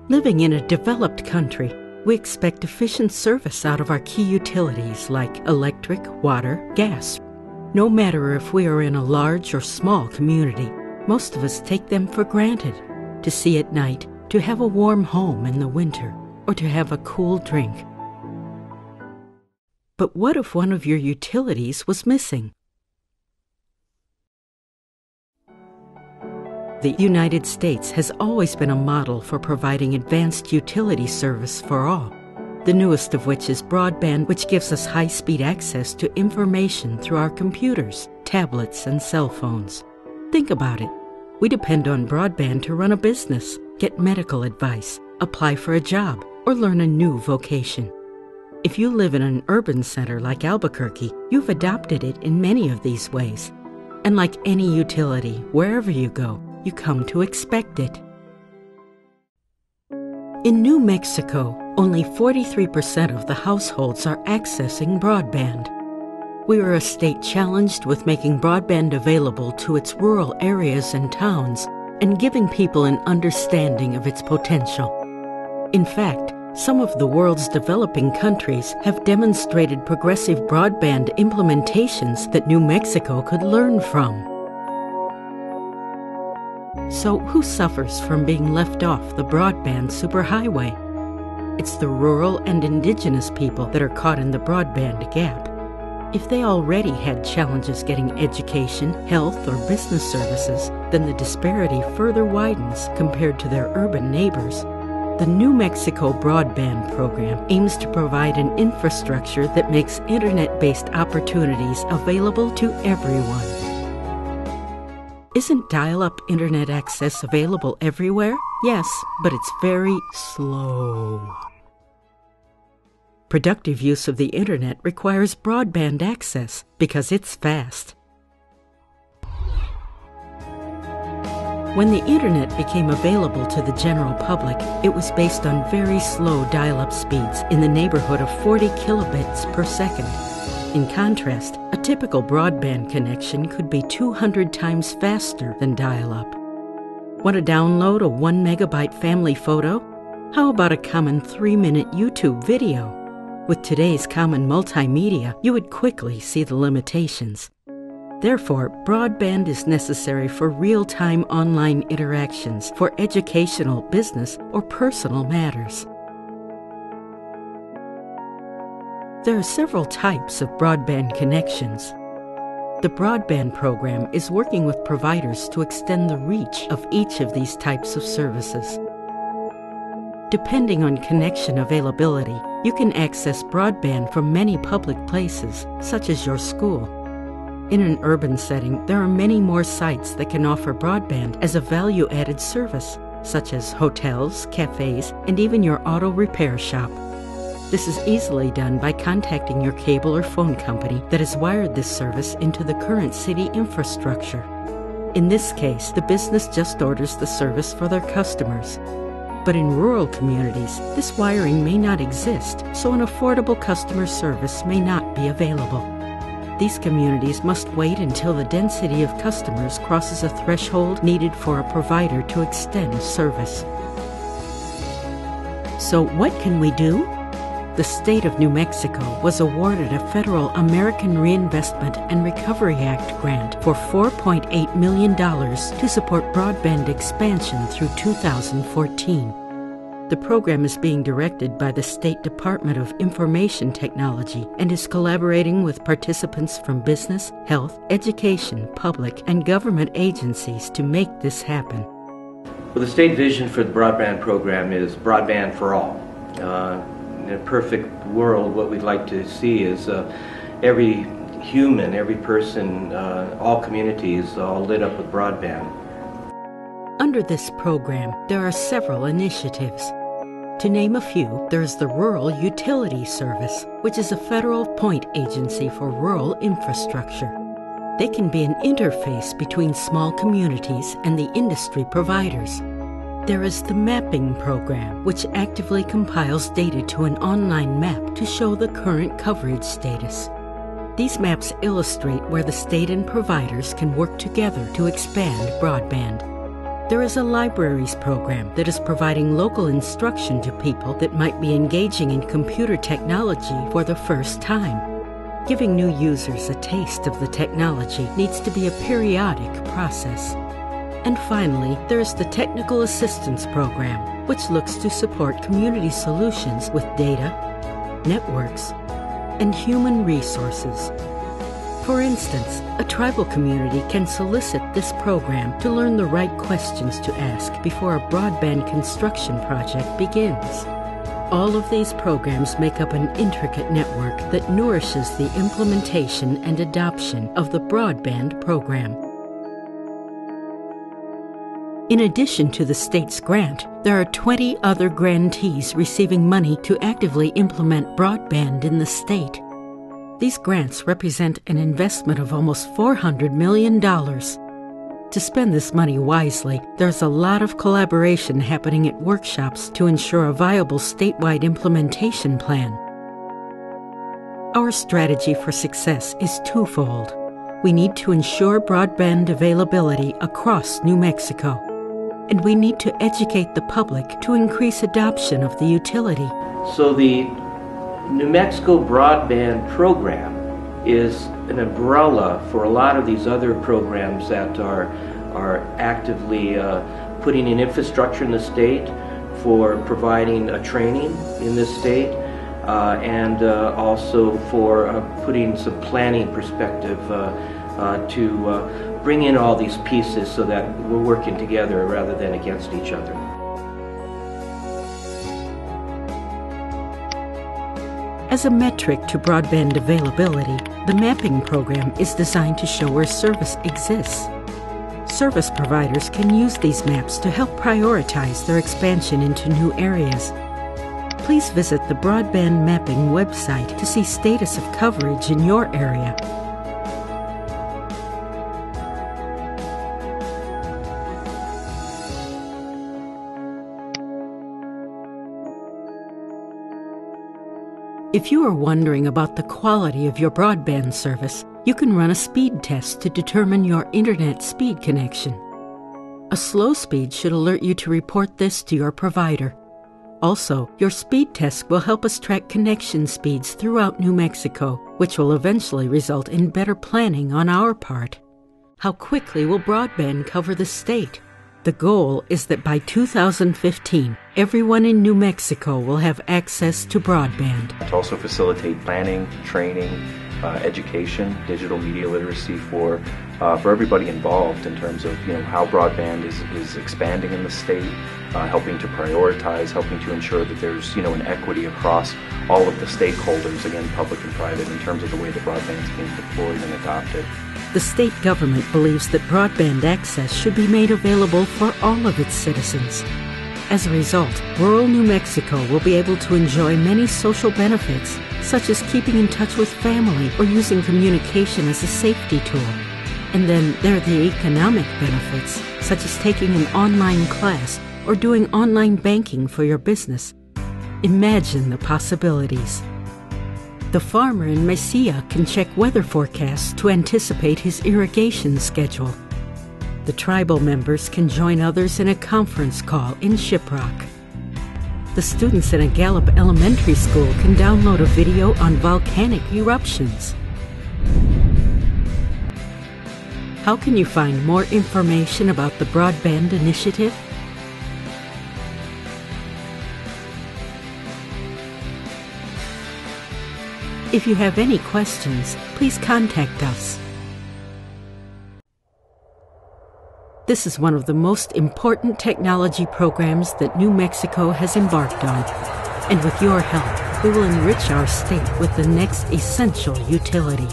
Living in a developed country, we expect efficient service out of our key utilities like electric, water, gas. No matter if we are in a large or small community, most of us take them for granted. To see at night, to have a warm home in the winter, or to have a cool drink. But what if one of your utilities was missing? The United States has always been a model for providing advanced utility service for all, the newest of which is broadband, which gives us high-speed access to information through our computers, tablets, and cell phones. Think about it. We depend on broadband to run a business, get medical advice, apply for a job, or learn a new vocation. If you live in an urban center like Albuquerque, you've adopted it in many of these ways. And like any utility, wherever you go, you come to expect it. In New Mexico, only 43% of the households are accessing broadband. We are a state challenged with making broadband available to its rural areas and towns and giving people an understanding of its potential. In fact, some of the world's developing countries have demonstrated progressive broadband implementations that New Mexico could learn from. So who suffers from being left off the broadband superhighway? It's the rural and indigenous people that are caught in the broadband gap. If they already had challenges getting education, health, or business services, then the disparity further widens compared to their urban neighbors. The New Mexico Broadband program aims to provide an infrastructure that makes internet-based opportunities available to everyone. Isn't dial-up internet access available everywhere? Yes, but it's very slow. Productive use of the internet requires broadband access because it's fast. When the internet became available to the general public, it was based on very slow dial-up speeds in the neighborhood of 40 kilobits per second. In contrast, a typical broadband connection could be 200 times faster than dial-up. Want to download a 1 megabyte family photo? How about a common 3-minute YouTube video? With today's common multimedia, you would quickly see the limitations. Therefore, broadband is necessary for real-time online interactions for educational, business, or personal matters. There are several types of broadband connections. The broadband program is working with providers to extend the reach of each of these types of services. Depending on connection availability, you can access broadband from many public places, such as your school. In an urban setting, there are many more sites that can offer broadband as a value-added service, such as hotels, cafes, and even your auto repair shop. This is easily done by contacting your cable or phone company that has wired this service into the current city infrastructure. In this case, the business just orders the service for their customers. But in rural communities, this wiring may not exist, so an affordable customer service may not be available. These communities must wait until the density of customers crosses a threshold needed for a provider to extend service. So what can we do? The state of New Mexico was awarded a federal American Reinvestment and Recovery Act grant for $4.8 million to support broadband expansion through 2014. The program is being directed by the State Department of Information Technology and is collaborating with participants from business, health, education, public, and government agencies to make this happen. Well, the state vision for the broadband program is broadband for all. In a perfect world, what we'd like to see is every human, every person, all communities all lit up with broadband. Under this program, there are several initiatives. To name a few, there is the Rural Utility Service, which is a federal point agency for rural infrastructure. They can be an interface between small communities and the industry providers. There is the Mapping Program, which actively compiles data to an online map to show the current coverage status. These maps illustrate where the state and providers can work together to expand broadband. There is a libraries program that is providing local instruction to people that might be engaging in computer technology for the first time. Giving new users a taste of the technology needs to be a periodic process. And finally, there's the Technical Assistance Program, which looks to support community solutions with data, networks, and human resources. For instance, a tribal community can solicit this program to learn the right questions to ask before a broadband construction project begins. All of these programs make up an intricate network that nourishes the implementation and adoption of the broadband program. In addition to the state's grant, there are 20 other grantees receiving money to actively implement broadband in the state. These grants represent an investment of almost $400 million. To spend this money wisely, there's a lot of collaboration happening at workshops to ensure a viable statewide implementation plan. Our strategy for success is twofold. We need to ensure broadband availability across New Mexico, and we need to educate the public to increase adoption of the utility. So the New Mexico Broadband Program is an umbrella for a lot of these other programs that are actively putting in infrastructure in the state, for providing training in this state, and also for putting some planning perspective to bring in all these pieces so that we're working together rather than against each other. As a metric to broadband availability, the mapping program is designed to show where service exists. Service providers can use these maps to help prioritize their expansion into new areas. Please visit the Broadband Mapping website to see status of coverage in your area. If you are wondering about the quality of your broadband service, you can run a speed test to determine your internet speed connection. A slow speed should alert you to report this to your provider. Also, your speed test will help us track connection speeds throughout New Mexico, which will eventually result in better planning on our part. How quickly will broadband cover the state? The goal is that by 2015, everyone in New Mexico will have access to broadband. To also facilitate planning, training, education, digital media literacy for everybody involved in terms of how broadband is expanding in the state, helping to prioritize, helping to ensure that there's an equity across all of the stakeholders, again public and private, in terms of the way that broadband is being deployed and adopted. The state government believes that broadband access should be made available for all of its citizens. As a result, rural New Mexico will be able to enjoy many social benefits, such as keeping in touch with family or using communication as a safety tool. And then there are the economic benefits, such as taking an online class or doing online banking for your business. Imagine the possibilities. The farmer in Mesilla can check weather forecasts to anticipate his irrigation schedule. The tribal members can join others in a conference call in Shiprock. The students in a Gallup elementary school can download a video on volcanic eruptions. How can you find more information about the Broadband Initiative? If you have any questions, please contact us. This is one of the most important technology programs that New Mexico has embarked on, and with your help, we will enrich our state with the next essential utility.